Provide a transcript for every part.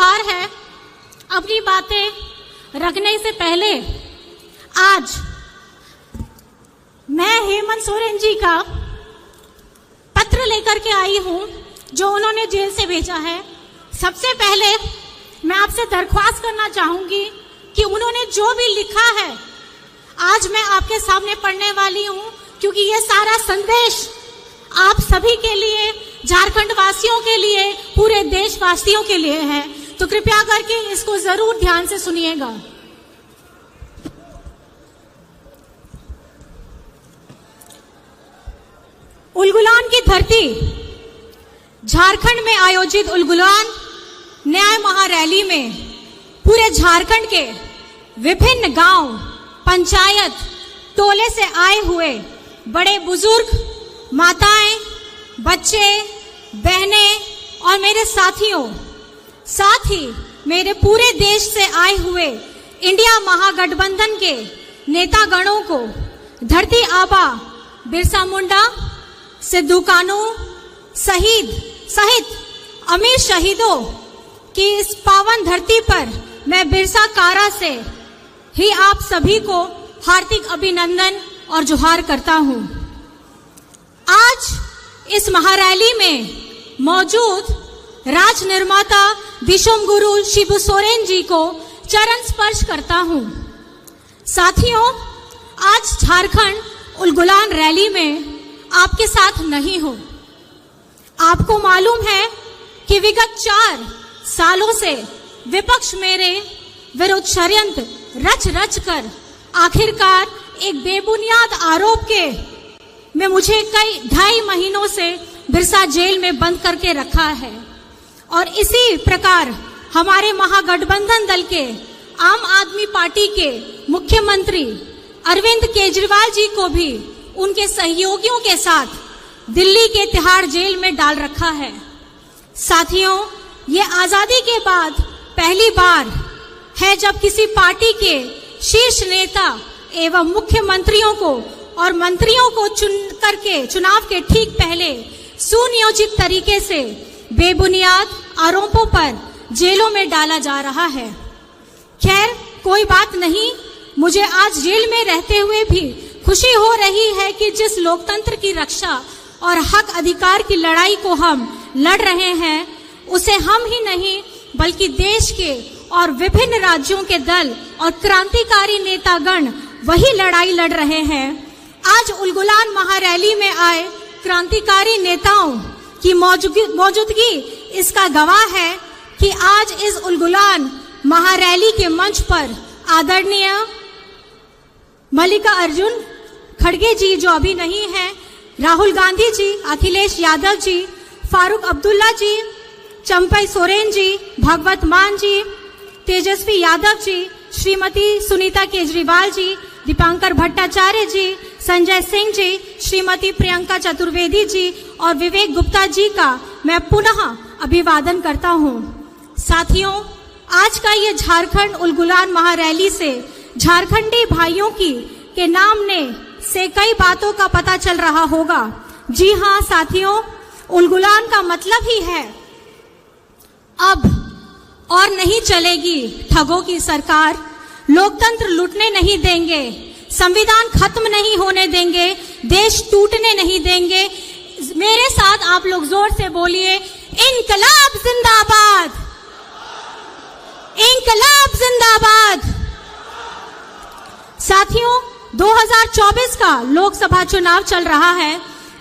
त्योहार है। अपनी बातें रखने से पहले आज मैं हेमंत सोरेन जी का पत्र लेकर के आई हूं जो उन्होंने जेल से भेजा है। सबसे पहले मैं आपसे दरख्वास्त करना चाहूंगी कि उन्होंने जो भी लिखा है आज मैं आपके सामने पढ़ने वाली हूं, क्योंकि ये सारा संदेश आप सभी के लिए, झारखंड वासियों के लिए, पूरे देशवासियों के लिए है। तो कृपया करके इसको जरूर ध्यान से सुनिएगा। उलगुलान की धरती। झारखंड में आयोजित उलगुलान न्याय महारैली में पूरे झारखंड के विभिन्न गांव, पंचायत, टोले से आए हुए बड़े बुजुर्ग, माताएं, बच्चे, बहनें और मेरे साथियों, साथ ही मेरे पूरे देश से आए हुए इंडिया महागठबंधन के नेतागणों को धरती आबा बिरसा मुंडा, सिद्धू कानू सहित अमीर शहीदों की इस पावन धरती पर मैं बिरसा कारा से ही आप सभी को हार्दिक अभिनंदन और जोहार करता हूं। आज इस महारैली में मौजूद राज निर्माता विश्व गुरु शिबू सोरेन जी को चरण स्पर्श करता हूं। साथियों, आज झारखंड उलगुलान रैली में आपके साथ नहीं हूं। आपको मालूम है कि विगत 4 सालों से विपक्ष मेरे विरुद्ध षड्यंत्र रच कर आखिरकार एक बेबुनियाद आरोप के में मुझे कई 2.5 महीनों से बिरसा जेल में बंद करके रखा है। और इसी प्रकार हमारे महागठबंधन दल के आम आदमी पार्टी के मुख्यमंत्री अरविंद केजरीवाल जी को भी उनके सहयोगियों के साथ दिल्ली के तिहाड़ जेल में डाल रखा है। साथियों, ये आजादी के बाद पहली बार है जब किसी पार्टी के शीर्ष नेता एवं मुख्यमंत्रियों को और मंत्रियों को चुन करके चुनाव के ठीक पहले सुनियोजित तरीके से बेबुनियाद आरोपों पर जेलों में डाला जा रहा है। खैर, कोई बात नहीं, मुझे आज जेल में रहते हुए भी खुशी हो रही है कि जिस लोकतंत्र की रक्षा और हक अधिकार की लड़ाई को हम लड़ रहे हैं, उसे हम ही नहीं बल्कि देश के और विभिन्न राज्यों के दल और क्रांतिकारी नेतागण वही लड़ाई लड़ रहे हैं। आज उलगुलान महारैली में आए क्रांतिकारी नेताओं की मौजूदगी इसका गवाह है कि आज इस उलगुलान महारैली के मंच पर आदरणीय मल्लिकार्जुन खड़गे जी जो अभी नहीं है, राहुल गांधी जी, अखिलेश यादव जी, फारूक अब्दुल्ला जी, चंपई सोरेन जी, भगवत मान जी, तेजस्वी यादव जी, श्रीमती सुनीता केजरीवाल जी, दीपांकर भट्टाचार्य जी, संजय सिंह जी, श्रीमती प्रियंका चतुर्वेदी जी और विवेक गुप्ता जी का मैं पुनः अभिवादन करता हूं। साथियों, आज का ये झारखंड उलगुलान महारैली से झारखंडी भाइयों के नाम से कई बातों का पता चल रहा होगा। जी हाँ साथियों, उलगुलान का मतलब ही है अब और नहीं चलेगी ठगों की सरकार, लोकतंत्र लूटने नहीं देंगे, संविधान खत्म नहीं होने देंगे, देश टूटने नहीं देंगे। मेरे साथ आप लोग जोर से बोलिए, इनकलाब जिंदाबाद, इनकलाब जिंदाबाद। साथियों, 2024 का लोकसभा चुनाव चल रहा है।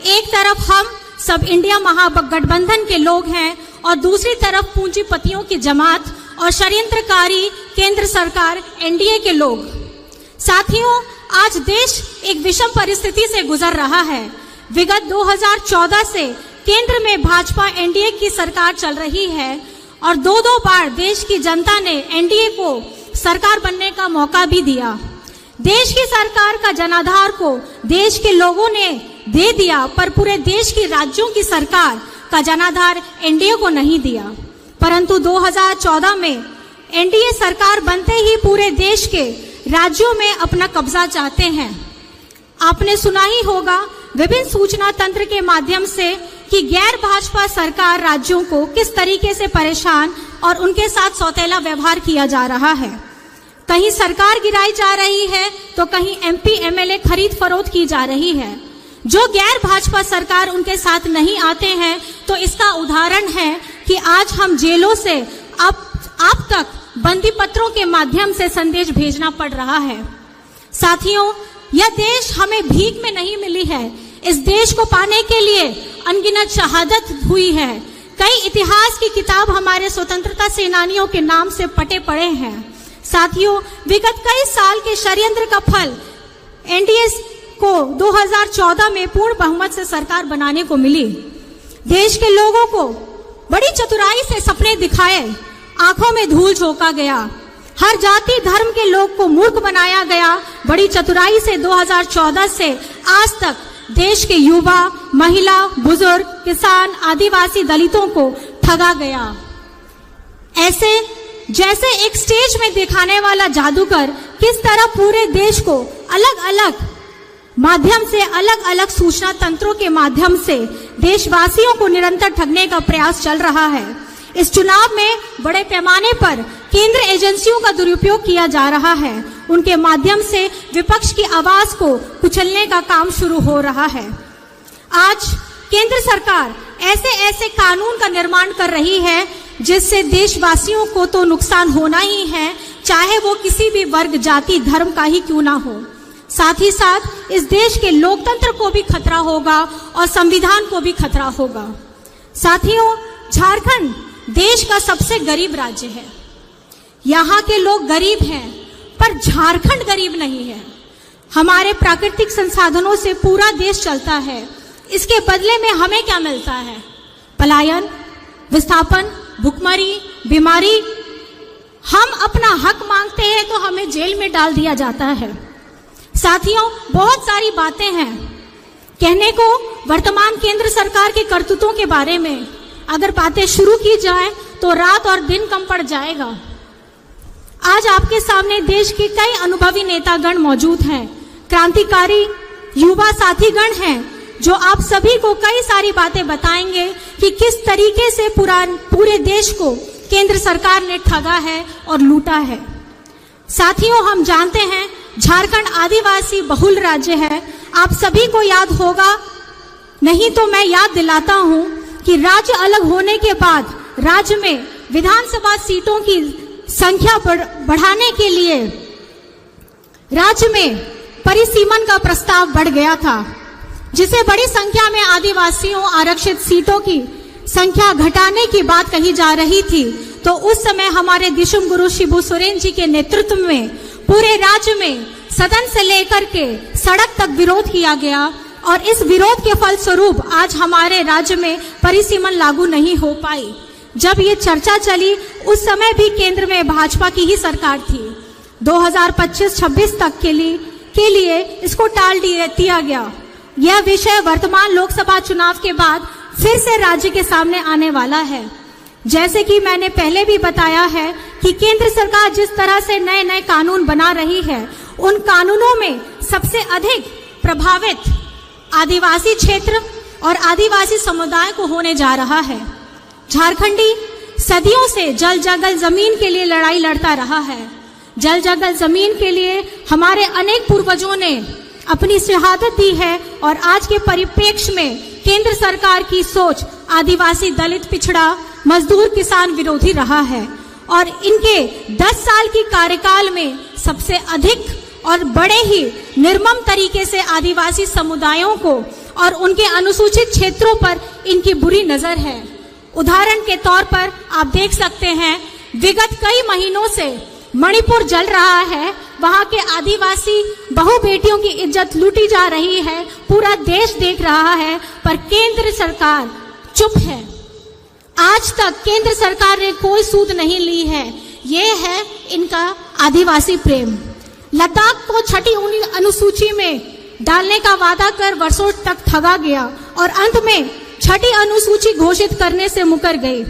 एक तरफ हम सब इंडिया महागठबंधन के लोग हैं और दूसरी तरफ पूंजीपतियों की जमात और षड्यंत्रकारी केंद्र सरकार एनडीए के लोग। साथियों, आज देश एक विषम परिस्थिति से गुजर रहा है। विगत 2014 से केंद्र में भाजपा एनडीए की सरकार चल रही है और 2 बार देश की जनता ने एनडीए को सरकार बनने का मौका भी दिया। देश की सरकार का जनाधार को देश के लोगों ने दे दिया, पर पूरे देश की राज्यों की सरकार का जनाधार एनडीए को नहीं दिया। परंतु 2014 में एनडीए सरकार बनते ही पूरे देश के राज्यों में अपना कब्जा चाहते हैं। आपने सुना ही होगा विभिन्न सूचना तंत्र के माध्यम से कि गैर भाजपा सरकार राज्यों को किस तरीके से परेशान और उनके साथ सौतेला व्यवहार किया जा रहा है। कहीं सरकार गिराई जा रही है तो कहीं MP MLA खरीद फरोख्त की जा रही है। जो गैर भाजपा सरकार उनके साथ नहीं आते हैं तो इसका उदाहरण है कि आज हम जेलों से आप तक बंदी पत्रों के माध्यम से संदेश भेजना पड़ रहा है। साथियों, यह देश हमें भीख में नहीं मिली है। इस देश को पाने के लिए अनगिनत शहादत हुई है। कई इतिहास की किताब हमारे स्वतंत्रता सेनानियों के नाम से पटे पड़े हैं। साथियों, विगत कई साल के षड्यंत्र का फल NDA को 2014 में पूर्ण बहुमत से सरकार बनाने को मिली। देश के लोगों को बड़ी चतुराई से सपने दिखाए, आंखों में धूल झोंका गया, हर जाति धर्म के लोग को मूर्ख बनाया गया। बड़ी चतुराई से 2014 से आज तक देश के युवा, महिला, बुजुर्ग, किसान, आदिवासी, दलितों को ठगा गया। ऐसे जैसे एक स्टेज में दिखाने वाला जादूगर किस तरह पूरे देश को अलग अलग माध्यम से, अलग अलग सूचना तंत्रों के माध्यम से देशवासियों को निरंतर ठगने का प्रयास चल रहा है। इस चुनाव में बड़े पैमाने पर केंद्र एजेंसियों का दुरुपयोग किया जा रहा है। उनके माध्यम से विपक्ष की आवाज को कुचलने का काम शुरू हो रहा है। आज केंद्र सरकार ऐसे ऐसे कानून का निर्माण कर रही है जिससे देशवासियों को तो नुकसान होना ही है, चाहे वो किसी भी वर्ग, जाति, धर्म का ही क्यों ना हो। साथ ही साथ इस देश के लोकतंत्र को भी खतरा होगा और संविधान को भी खतरा होगा। साथियों, झारखंड देश का सबसे गरीब राज्य है। यहाँ के लोग गरीब हैं, पर झारखंड गरीब नहीं है। हमारे प्राकृतिक संसाधनों से पूरा देश चलता है। इसके बदले में हमें क्या मिलता है? पलायन, विस्थापन, भुखमरी, बीमारी। हम अपना हक मांगते हैं तो हमें जेल में डाल दिया जाता है। साथियों, बहुत सारी बातें हैं कहने को वर्तमान केंद्र सरकार के करतूतों के बारे में। अगर बातें शुरू की जाए तो रात और दिन कम पड़ जाएगा। आज आपके सामने देश के कई अनुभवी नेतागण मौजूद हैं, क्रांतिकारी युवा साथीगण हैं जो आप सभी को कई सारी बातें बताएंगे कि किस तरीके से पूरे देश को केंद्र सरकार ने ठगा है और लूटा है। साथियों, हम जानते हैं झारखंड आदिवासी बहुल राज्य है। आप सभी को याद होगा, नहीं तो मैं याद दिलाता हूं कि राज्य अलग होने के बाद राज्य में विधानसभा सीटों की संख्या बढ़ाने के लिए राज्य में परिसीमन का प्रस्ताव बढ़ गया था, जिसे बड़ी संख्या में आदिवासियों आरक्षित सीटों की संख्या घटाने की बात कही जा रही थी। तो उस समय हमारे दिशम गुरु शिबू सोरेन जी के नेतृत्व में पूरे राज्य में सदन से लेकर के सड़क तक विरोध किया गया और इस विरोध के फलस्वरूप आज हमारे राज्य में परिसीमन लागू नहीं हो पाई। जब ये चर्चा चली उस समय भी केंद्र में भाजपा की ही सरकार थी। 2025-26 तक के लिए इसको टाल दिया गया। यह विषय वर्तमान लोकसभा चुनाव के बाद फिर से राज्य के सामने आने वाला है। जैसे कि मैंने पहले भी बताया है कि केंद्र सरकार जिस तरह से नए नए कानून बना रही है, उन कानूनों में सबसे अधिक प्रभावित आदिवासी क्षेत्र और आदिवासी समुदाय को होने जा रहा है। झारखंडी सदियों से जल जंगल जमीन के लिए लड़ाई लड़ता रहा है। जल जंगल जमीन के लिए हमारे अनेक पूर्वजों ने अपनी शहादत दी है और आज के परिप्रेक्ष्य में केंद्र सरकार की सोच आदिवासी, दलित, पिछड़ा, मजदूर, किसान विरोधी रहा है और इनके 10 साल की कार्यकाल में सबसे अधिक और बड़े ही निर्मम तरीके से आदिवासी समुदायों को और उनके अनुसूचित क्षेत्रों पर इनकी बुरी नजर है। उदाहरण के तौर पर आप देख सकते हैं, विगत कई महीनों से मणिपुर जल रहा है, वहां के आदिवासी बहु बेटियों की इज्जत लूटी जा रही है, पूरा देश देख रहा है, पर केंद्र सरकार चुप है। आज तक केंद्र सरकार ने कोई सूद नहीं ली है। ये है इनका आदिवासी प्रेम। लद्दाख को छठी अनुसूची में डालने का वादा कर वर्षों तक ठगा गया और अंत में छठी अनुसूची घोषित करने से मुकर गए।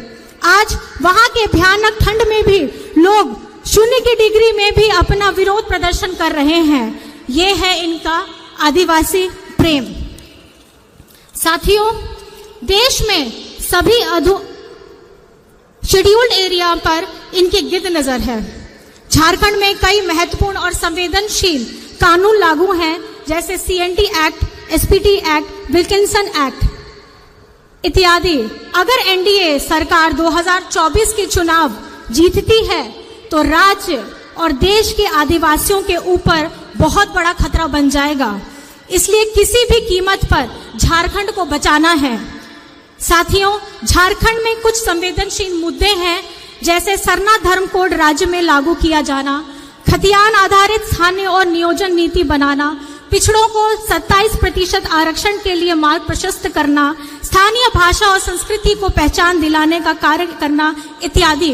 आज वहां के भयानक ठंड में भी लोग 0 की डिग्री में भी अपना विरोध प्रदर्शन कर रहे हैं। ये है इनका आदिवासी प्रेम। साथियों, देश में सभी शेड्यूल्ड एरिया पर इनकी गिद्ध नजर है। झारखंड में कई महत्वपूर्ण और संवेदनशील कानून लागू हैं, जैसे CNT act, SPT act, Wilkinson act इत्यादि। अगर NDA सरकार 2024 के चुनाव जीतती है तो राज्य और देश के आदिवासियों के ऊपर बहुत बड़ा खतरा बन जाएगा। इसलिए किसी भी कीमत पर झारखंड को बचाना है। साथियों, झारखंड में कुछ संवेदनशील मुद्दे हैं, जैसे सरना धर्म कोड राज्य में लागू किया जाना, खतियान आधारित स्थानीय और नियोजन नीति बनाना, पिछड़ों को 27% आरक्षण के लिए मार्ग प्रशस्त करना, स्थानीय भाषा और संस्कृति को पहचान दिलाने का कार्य करना इत्यादि।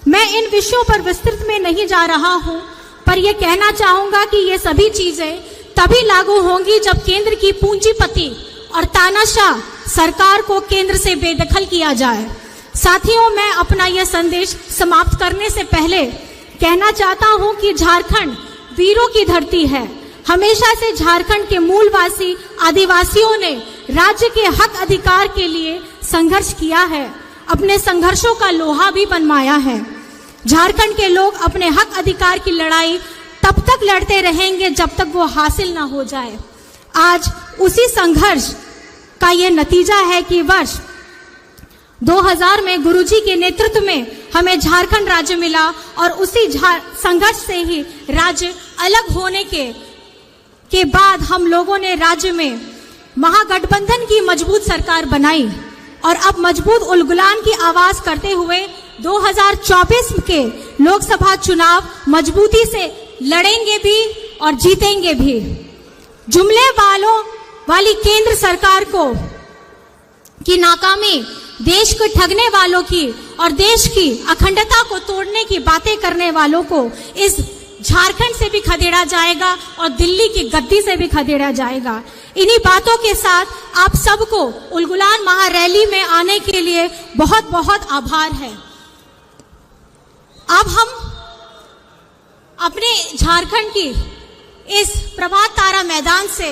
मैं इन विषयों पर विस्तृत में नहीं जा रहा हूं, पर यह कहना चाहूंगा कि ये सभी चीजें तभी लागू होंगी जब केंद्र की पूंजीपति और तानाशाह सरकार को केंद्र से बेदखल किया जाए। साथियों, मैं अपना यह संदेश समाप्त करने से पहले कहना चाहता हूं कि झारखंड वीरों की धरती है। हमेशा से झारखंड के मूलवासी आदिवासियों ने राज्य के हक अधिकार के लिए संघर्ष किया है, अपने संघर्षों का लोहा भी बनवाया है। झारखंड के लोग अपने हक अधिकार की लड़ाई तब तक लड़ते रहेंगे जब तक वो हासिल ना हो जाए। आज उसी संघर्ष का ये नतीजा है कि वर्ष 2000 में गुरुजी के नेतृत्व में हमें झारखंड राज्य मिला और उसी संघर्ष से ही राज्य अलग होने के बाद हम लोगों ने राज्य में महागठबंधन की मजबूत सरकार बनाई और अब मजबूत उलगुलान की आवाज करते हुए 2024 के लोकसभा चुनाव मजबूती से लड़ेंगे भी और जीतेंगे भी। जुमले वाली केंद्र सरकार की नाकामी, देश को ठगने वालों की और देश की अखंडता को तोड़ने की बातें करने वालों को इस झारखंड से भी खदेड़ा जाएगा और दिल्ली की गद्दी से भी खदेड़ा जाएगा। इन्हीं बातों के साथ आप सबको उलगुलान महारैली में आने के लिए बहुत बहुत आभार है। अब हम अपने झारखंड की इस प्रभात तारा मैदान से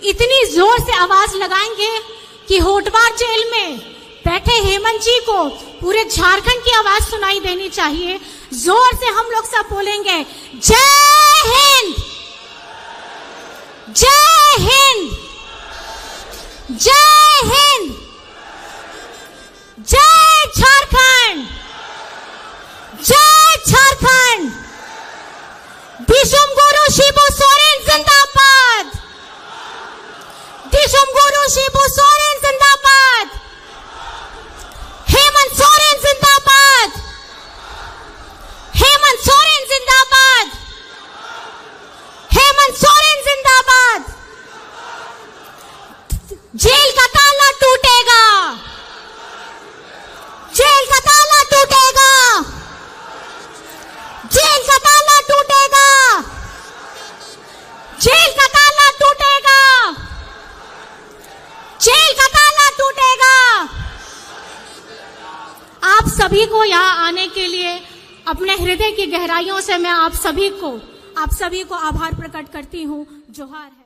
इतनी जोर से आवाज लगाएंगे कि होटवार जेल में बैठे हेमंत जी को पूरे झारखंड की आवाज सुनाई देनी चाहिए। जोर से हम लोग सब बोलेंगे, जय हिंद, जय हिंद, जय हिंद, जय झारखंड, जय झारखंड। दिशुम गुरु शिबू सोरेन जिंदाबाद, दिशुम गुरु शिबू सोरेन जिंदाबाद, हेमंत सोरेन जिंदाबाद, हेमंत सोरेन जिंदाबाद, हेमंत सोरेन जिंदाबाद। जेल का ताला टूटेगा, जेल का ताला टूटेगा, जेल का ताला टूटेगा, जेल का ताला टूटेगा, जेल का ताला टूटेगा। आप सभी को यहाँ आने के लिए अपने हृदय की गहराइयों से मैं आप सभी को आभार प्रकट करती हूँ। जोहार है।